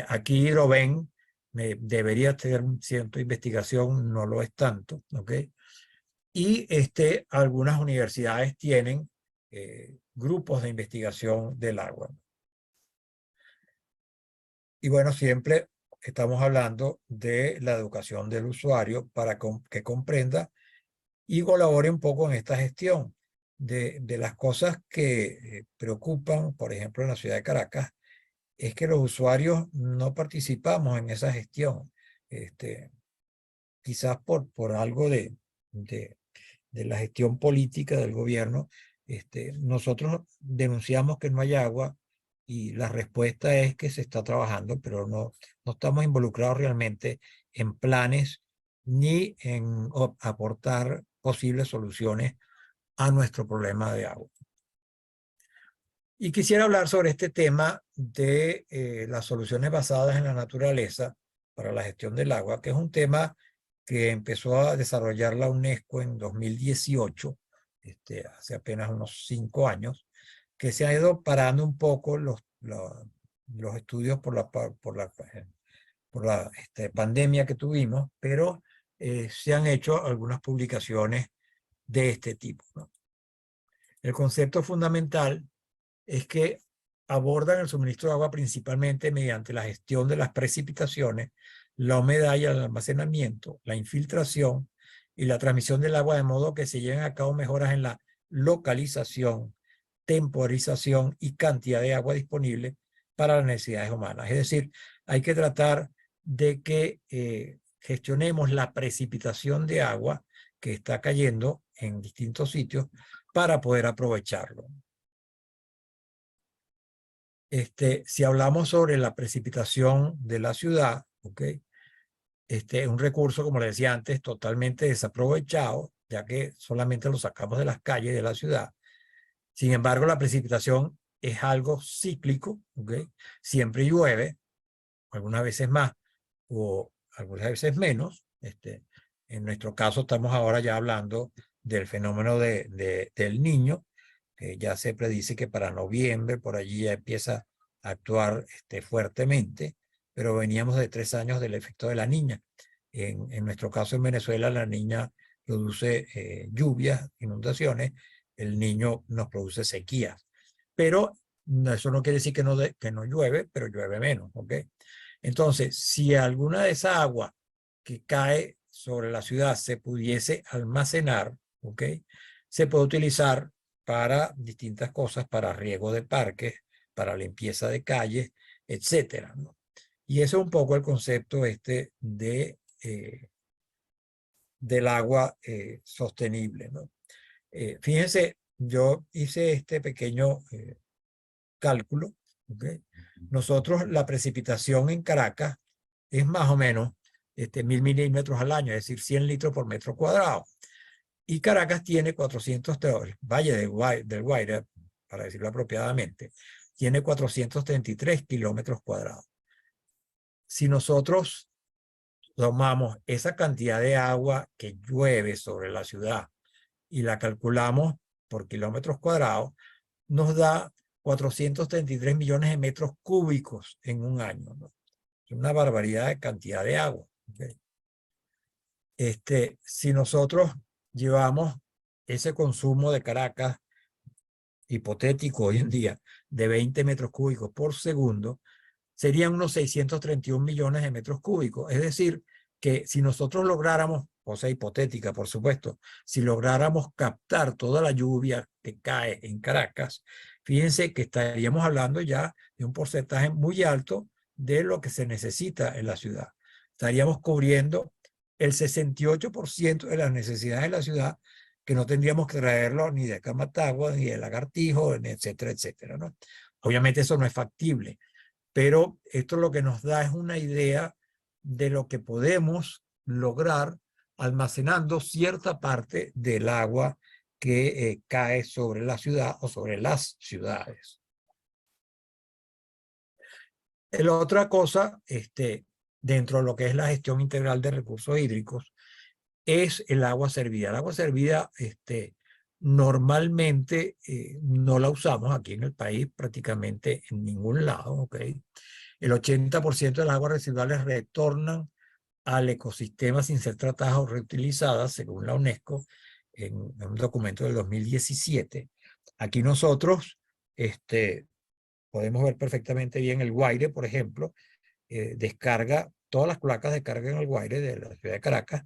Aquí lo ven, debería tener un cierto investigación, no lo es tanto, ¿ok? Y algunas universidades tienen grupos de investigación del agua. Y bueno, siempre estamos hablando de la educación del usuario para que comprenda y colabore un poco en esta gestión de las cosas que preocupan, por ejemplo, en la ciudad de Caracas, es que los usuarios no participamos en esa gestión. Quizás por algo de la gestión política del gobierno, nosotros denunciamos que no hay agua y la respuesta es que se está trabajando, pero no estamos involucrados realmente en planes ni en aportar posibles soluciones a nuestro problema de agua. Y quisiera hablar sobre este tema de las soluciones basadas en la naturaleza para la gestión del agua, que es un tema que empezó a desarrollar la UNESCO en 2018, hace apenas unos 5 años, que se ha ido parando un poco los estudios por la pandemia que tuvimos, pero se han hecho algunas publicaciones de este tipo, ¿no? El concepto fundamental es que abordan el suministro de agua principalmente mediante la gestión de las precipitaciones, la humedad y el almacenamiento, la infiltración y la transmisión del agua, de modo que se lleven a cabo mejoras en la localización, temporización y cantidad de agua disponible para las necesidades humanas. Es decir, hay que tratar de que gestionemos la precipitación de agua que está cayendo en distintos sitios para poder aprovecharlo. Si hablamos sobre la precipitación de la ciudad, ¿ok? Es un recurso, como le decía antes, totalmente desaprovechado, ya que solamente lo sacamos de las calles de la ciudad. Sin embargo, la precipitación es algo cíclico, ¿ok? Siempre llueve, algunas veces más o algunas veces menos. En nuestro caso estamos ahora ya hablando del fenómeno del Niño, que ya se predice que para noviembre por allí ya empieza a actuar fuertemente, pero veníamos de 3 años del efecto de la Niña. En nuestro caso en Venezuela, la Niña produce lluvias, inundaciones, el Niño nos produce sequías, pero eso no quiere decir que no llueve, pero llueve menos, ¿ok? Entonces, si alguna de esa agua que cae sobre la ciudad se pudiese almacenar, ¿ok? Se puede utilizar para distintas cosas, para riego de parques, para limpieza de calles, etcétera, ¿no? Y eso es un poco el concepto del agua sostenible, ¿no? Fíjense, yo hice este pequeño cálculo, ¿ok? Nosotros, la precipitación en Caracas es más o menos 1000 milímetros al año, es decir, 100 litros por metro cuadrado. Y Caracas tiene 400, el Valle del Guaira, para decirlo apropiadamente, tiene 433 kilómetros cuadrados. Si nosotros tomamos esa cantidad de agua que llueve sobre la ciudad y la calculamos por kilómetros cuadrados, nos da 433 millones de metros cúbicos en un año, ¿no? Es una barbaridad de cantidad de agua, ¿okay? Si nosotros llevamos ese consumo de Caracas, hipotético hoy en día, de 20 metros cúbicos por segundo, serían unos 631 millones de metros cúbicos. Es decir, que si nosotros lográramos, cosa hipotética por supuesto, si lográramos captar toda la lluvia que cae en Caracas, fíjense que estaríamos hablando ya de un porcentaje muy alto de lo que se necesita en la ciudad. Estaríamos cubriendo el 68% de las necesidades de la ciudad, que no tendríamos que traerlo ni de Camatagua, ni de Lagartijo, etcétera, etcétera, ¿no? Obviamente eso no es factible, pero esto lo que nos da es una idea de lo que podemos lograr almacenando cierta parte del agua que cae sobre la ciudad o sobre las ciudades. La otra cosa, dentro de lo que es la gestión integral de recursos hídricos, es el agua servida. El agua servida, normalmente no la usamos aquí en el país prácticamente en ningún lado, ¿ok? El 80% de las aguas residuales retornan al ecosistema sin ser tratadas o reutilizadas, según la UNESCO, en un documento del 2017. Aquí nosotros podemos ver perfectamente bien el Guaire, por ejemplo, descarga, todas las cloacas descargan el Guaire de la ciudad de Caracas,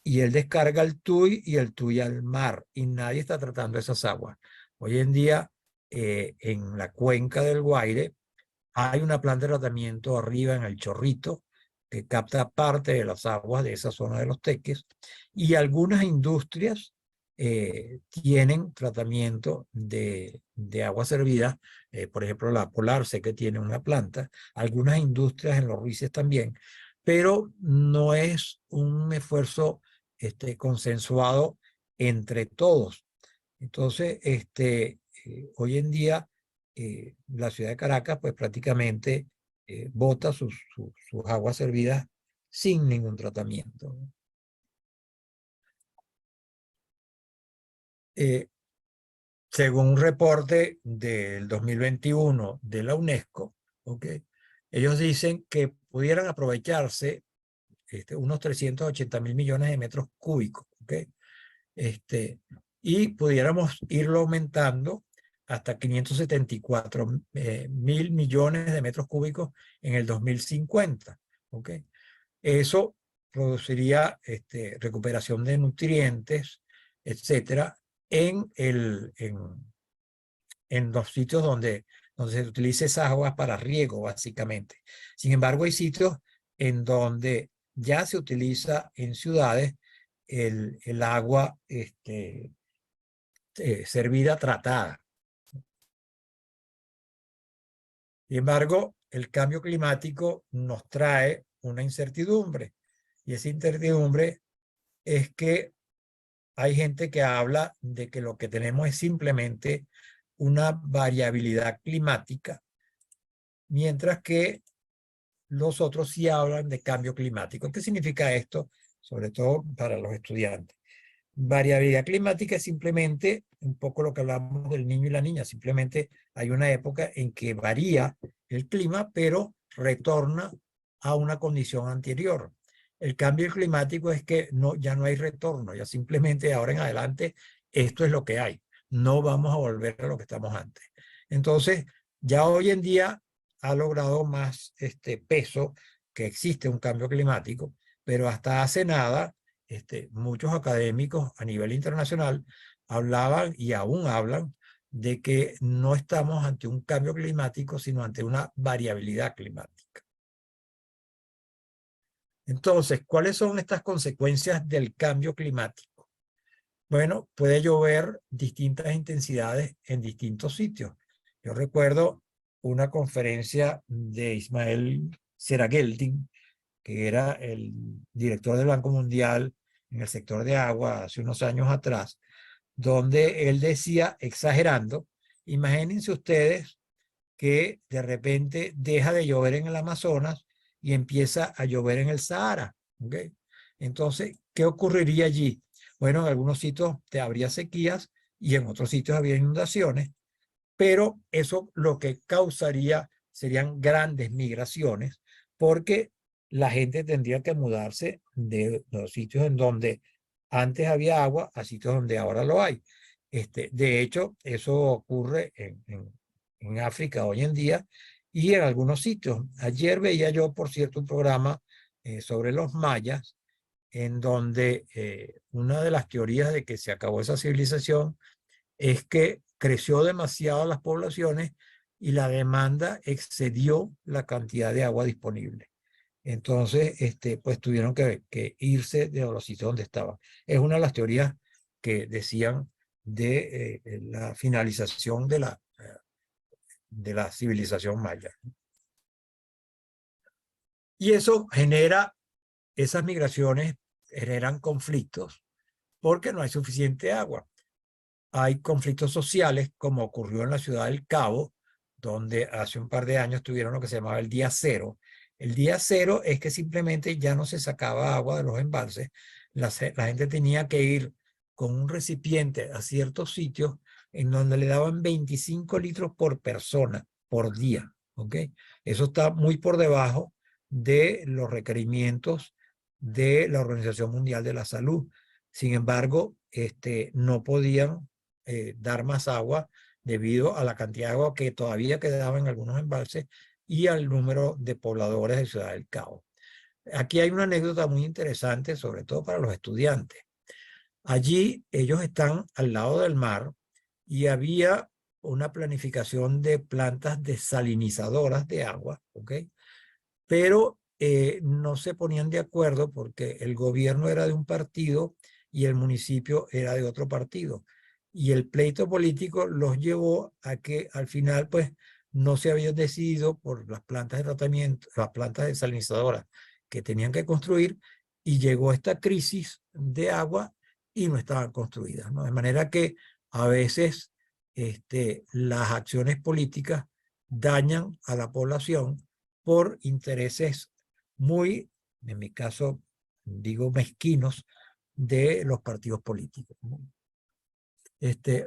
y él descarga el Tuy y el Tuy al mar, y nadie está tratando esas aguas. Hoy en día, en la cuenca del Guaire, hay una planta de tratamiento arriba en el Chorrito que capta parte de las aguas de esa zona de los Teques, y algunas industrias tienen tratamiento de agua servida. Por ejemplo, la Polar sé que tiene una planta, algunas industrias en los Ruices también, pero no es un esfuerzo consensuado entre todos. Entonces, hoy en día, la ciudad de Caracas, pues prácticamente bota sus aguas servidas sin ningún tratamiento. Según un reporte del 2021 de la UNESCO, ¿okay? Ellos dicen que pudieran aprovecharse unos 380.000 millones de metros cúbicos, ¿okay? Y pudiéramos irlo aumentando hasta 574.000 millones de metros cúbicos en el 2050. ¿Okay? Eso produciría recuperación de nutrientes, etcétera, en los sitios donde se utilice esas aguas para riego, básicamente. Sin embargo, hay sitios en donde ya se utiliza en ciudades el agua servida tratada. Sin embargo, el cambio climático nos trae una incertidumbre, y esa incertidumbre es que hay gente que habla de que lo que tenemos es simplemente una variabilidad climática, mientras que los otros sí hablan de cambio climático. ¿Qué significa esto? Sobre todo para los estudiantes. Variabilidad climática es simplemente un poco lo que hablamos del niño y la niña. Simplemente hay una época en que varía el clima, pero retorna a una condición anterior. El cambio climático es que ya no hay retorno, ya simplemente ahora en adelante esto es lo que hay. No vamos a volver a lo que estamos antes. Entonces, ya hoy en día ha logrado más peso que existe un cambio climático, pero hasta hace nada muchos académicos a nivel internacional hablaban y aún hablan de que no estamos ante un cambio climático, sino ante una variabilidad climática. Entonces, ¿cuáles son estas consecuencias del cambio climático? Bueno, puede llover distintas intensidades en distintos sitios. Yo recuerdo una conferencia de Ismael Serageldin, que era el director del Banco Mundial en el sector de agua hace unos años atrás, donde él decía, exagerando, imagínense ustedes que de repente deja de llover en el Amazonas y empieza a llover en el Sahara. ¿Okay? Entonces, ¿qué ocurriría allí? Bueno, en algunos sitios te habría sequías y en otros sitios habría inundaciones, pero eso lo que causaría serían grandes migraciones, porque la gente tendría que mudarse de los sitios en donde antes había agua a sitios donde ahora lo hay. De hecho, eso ocurre en África hoy en día y en algunos sitios. Ayer veía yo, por cierto, un programa sobre los mayas, en donde una de las teorías de que se acabó esa civilización es que creció demasiado las poblaciones y la demanda excedió la cantidad de agua disponible. Entonces, pues tuvieron que irse de los sitios donde estaban. Es una de las teorías que decían de la finalización de la civilización maya. Y eso genera, esas migraciones generan conflictos porque no hay suficiente agua. Hay conflictos sociales, como ocurrió en la ciudad del Cabo, donde hace un par de años tuvieron lo que se llamaba el día cero. El día cero es que simplemente ya no se sacaba agua de los embalses, la gente tenía que ir con un recipiente a ciertos sitios en donde le daban 25 litros por persona, por día, ¿ok? Eso está muy por debajo de los requerimientos de la Organización Mundial de la Salud. Sin embargo, no podían dar más agua debido a la cantidad de agua que todavía quedaba en algunos embalses y al número de pobladores de Ciudad del Cabo. Aquí hay una anécdota muy interesante, sobre todo para los estudiantes. Allí ellos están al lado del mar y había una planificación de plantas desalinizadoras de agua, ¿ok? Pero no se ponían de acuerdo porque el gobierno era de un partido y el municipio era de otro partido. Y el pleito político los llevó a que al final pues no se habían decidido por las plantas de tratamiento, las plantas desalinizadoras que tenían que construir, y llegó esta crisis de agua y no estaban construidas, ¿no? De manera que a veces las acciones políticas dañan a la población por intereses muy, en mi caso, digo, mezquinos de los partidos políticos, ¿no?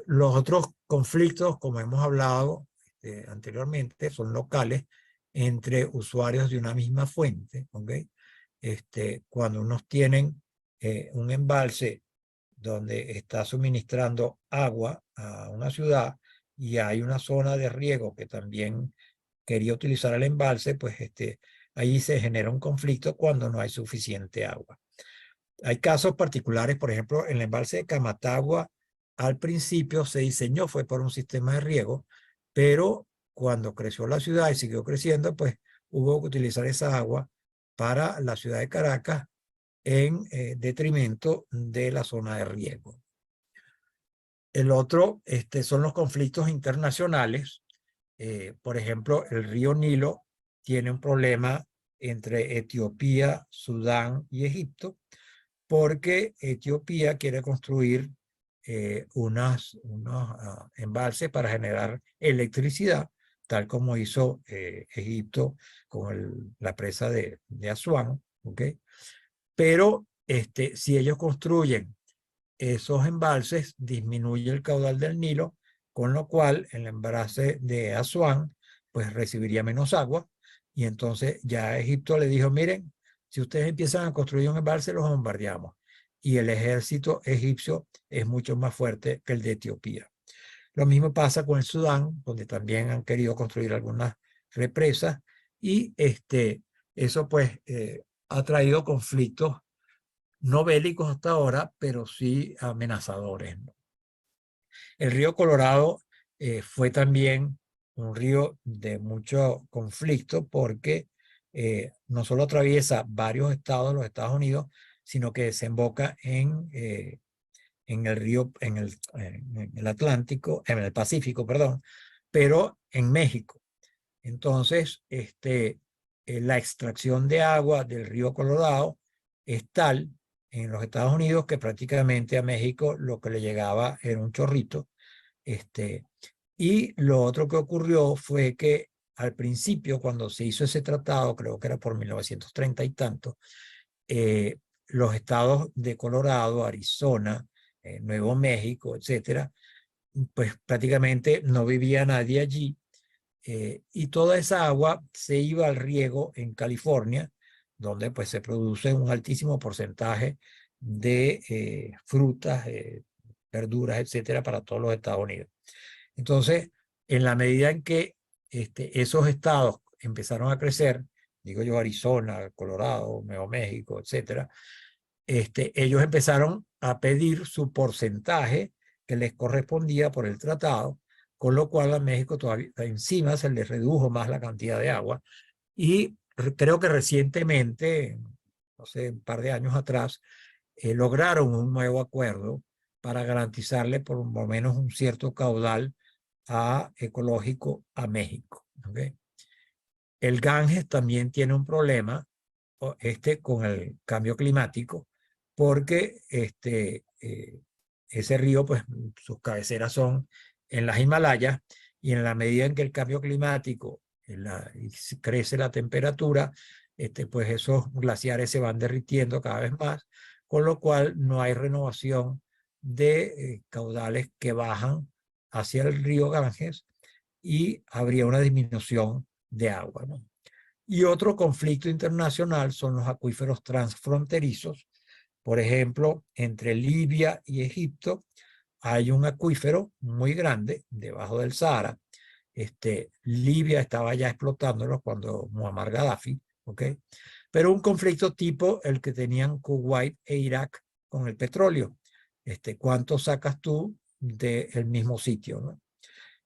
Los otros conflictos, como hemos hablado anteriormente, son locales entre usuarios de una misma fuente, ¿ok? Cuando unos tienen un embalse donde está suministrando agua a una ciudad y hay una zona de riego que también quería utilizar el embalse, pues ahí se genera un conflicto cuando no hay suficiente agua. Hay casos particulares, por ejemplo, en el embalse de Camatagua, al principio se diseñó, fue por un sistema de riego, pero cuando creció la ciudad y siguió creciendo, pues hubo que utilizar esa agua para la ciudad de Caracas en detrimento de la zona de riego. El otro son los conflictos internacionales. Por ejemplo, el río Nilo tiene un problema entre Etiopía, Sudán y Egipto, porque Etiopía quiere construir unos embalses para generar electricidad, tal como hizo Egipto con la presa de Asuán, ¿ok? Pero si ellos construyen esos embalses, disminuye el caudal del Nilo, con lo cual el embalse de Asuán pues recibiría menos agua, y entonces ya Egipto le dijo, miren, si ustedes empiezan a construir un embalse, los bombardeamos. Y el ejército egipcio es mucho más fuerte que el de Etiopía. Lo mismo pasa con el Sudán, donde también han querido construir algunas represas, y eso pues ha traído conflictos no bélicos hasta ahora, pero sí amenazadores, ¿no? El río Colorado fue también un río de mucho conflicto porque no solo atraviesa varios estados de los Estados Unidos, sino que desemboca en el río, en el Atlántico, en el Pacífico, perdón, pero en México. Entonces, la extracción de agua del río Colorado es tal en los Estados Unidos que prácticamente a México lo que le llegaba era un chorrito. Y lo otro que ocurrió fue que al principio, cuando se hizo ese tratado, creo que era por 1930 y tanto, los estados de Colorado, Arizona, Nuevo México, etcétera, pues prácticamente no vivía nadie allí, y toda esa agua se iba al riego en California, donde pues se produce un altísimo porcentaje de frutas, verduras, etcétera, para todos los Estados Unidos. Entonces, en la medida en que esos estados empezaron a crecer, digo yo, Arizona, Colorado, Nuevo México, etcétera, ellos empezaron a pedir su porcentaje que les correspondía por el tratado, con lo cual a México todavía encima se les redujo más la cantidad de agua, y creo que recientemente, no sé, un par de años atrás, lograron un nuevo acuerdo para garantizarle por lo menos un cierto caudal ecológico a México, ¿okay? El Ganges también tiene un problema con el cambio climático, porque ese río, pues sus cabeceras son en las Himalayas, y en la medida en que el cambio climático y crece la temperatura, pues esos glaciares se van derritiendo cada vez más, con lo cual no hay renovación de caudales que bajan hacia el río Ganges y habría una disminución de agua, ¿no? Y otro conflicto internacional son los acuíferos transfronterizos. Por ejemplo, entre Libia y Egipto hay un acuífero muy grande debajo del Sahara. Libia estaba ya explotándolo cuando Muammar Gaddafi, ¿ok? Pero un conflicto tipo el que tenían Kuwait e Irak con el petróleo. ¿Cuánto sacas tú del mismo sitio, ¿no?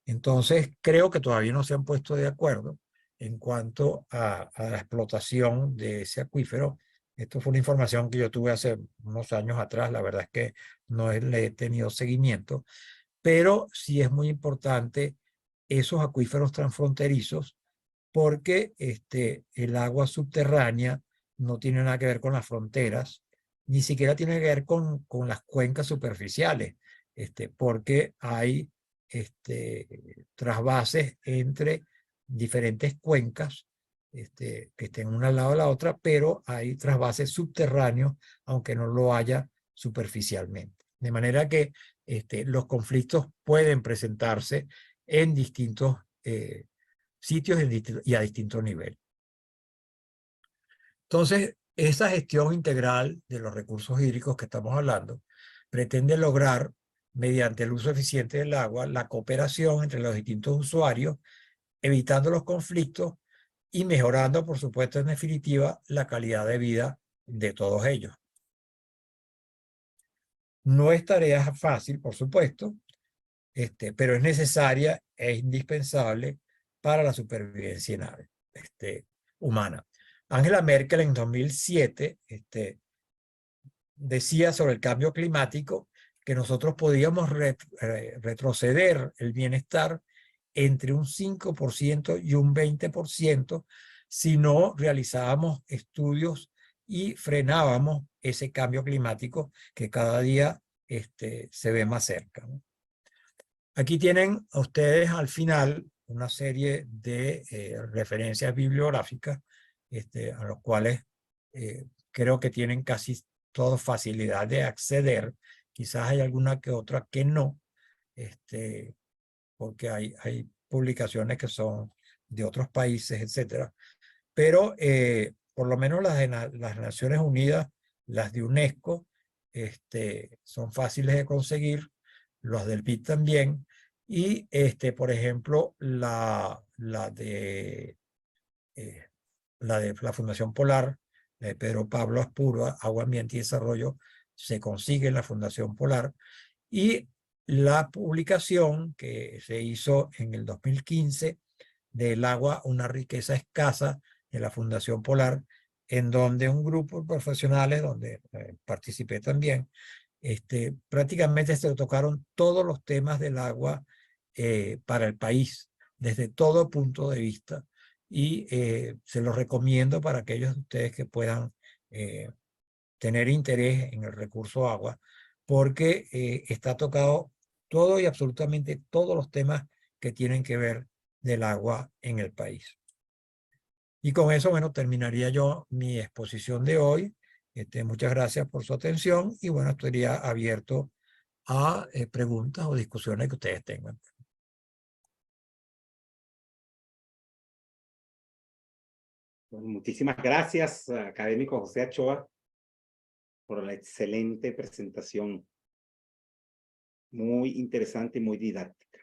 Entonces, creo que todavía no se han puesto de acuerdo en cuanto a la explotación de ese acuífero. Esto fue una información que yo tuve hace unos años atrás, la verdad es que no le he tenido seguimiento, pero sí es muy importante esos acuíferos transfronterizos porque el agua subterránea no tiene nada que ver con las fronteras, ni siquiera tiene que ver con las cuencas superficiales, porque hay trasvases entre diferentes cuencas que estén una al lado de la otra, pero hay trasvases subterráneos, aunque no lo haya superficialmente. De manera que los conflictos pueden presentarse en distintos sitios y a distintos niveles. Entonces, esa gestión integral de los recursos hídricos que estamos hablando pretende lograr, mediante el uso eficiente del agua, la cooperación entre los distintos usuarios, evitando los conflictos y mejorando, por supuesto, en definitiva, la calidad de vida de todos ellos. No es tarea fácil, por supuesto, pero es necesaria e indispensable para la supervivencia humana. Angela Merkel en 2007 decía sobre el cambio climático que nosotros podíamos retroceder el bienestar entre un 5% y un 20% si no realizábamos estudios y frenábamos ese cambio climático que cada día se ve más cerca, ¿no? Aquí tienen ustedes al final una serie de referencias bibliográficas a los cuales creo que tienen casi toda facilidad de acceder. Quizás hay alguna que otra que no, porque hay publicaciones que son de otros países, etcétera. Pero por lo menos las de las Naciones Unidas, las de UNESCO, son fáciles de conseguir, los del BID también, y por ejemplo, la de la Fundación Polar, de Pedro Pablo Aspuro, Agua, Ambiente y Desarrollo, se consigue en la Fundación Polar, y la publicación que se hizo en el 2015 del agua, una riqueza escasa, de la Fundación Polar, en donde un grupo de profesionales, donde participé también, prácticamente se tocaron todos los temas del agua para el país, desde todo punto de vista, y se los recomiendo para aquellos de ustedes que puedan tener interés en el recurso agua, porque está tocado todo y absolutamente todos los temas que tienen que ver del agua en el país. Y con eso, bueno, terminaría yo mi exposición de hoy. Muchas gracias por su atención y bueno, estaría abierto a preguntas o discusiones que ustedes tengan. Bueno, muchísimas gracias, académico José Ochoa, por la excelente presentación. Muy interesante y muy didáctica.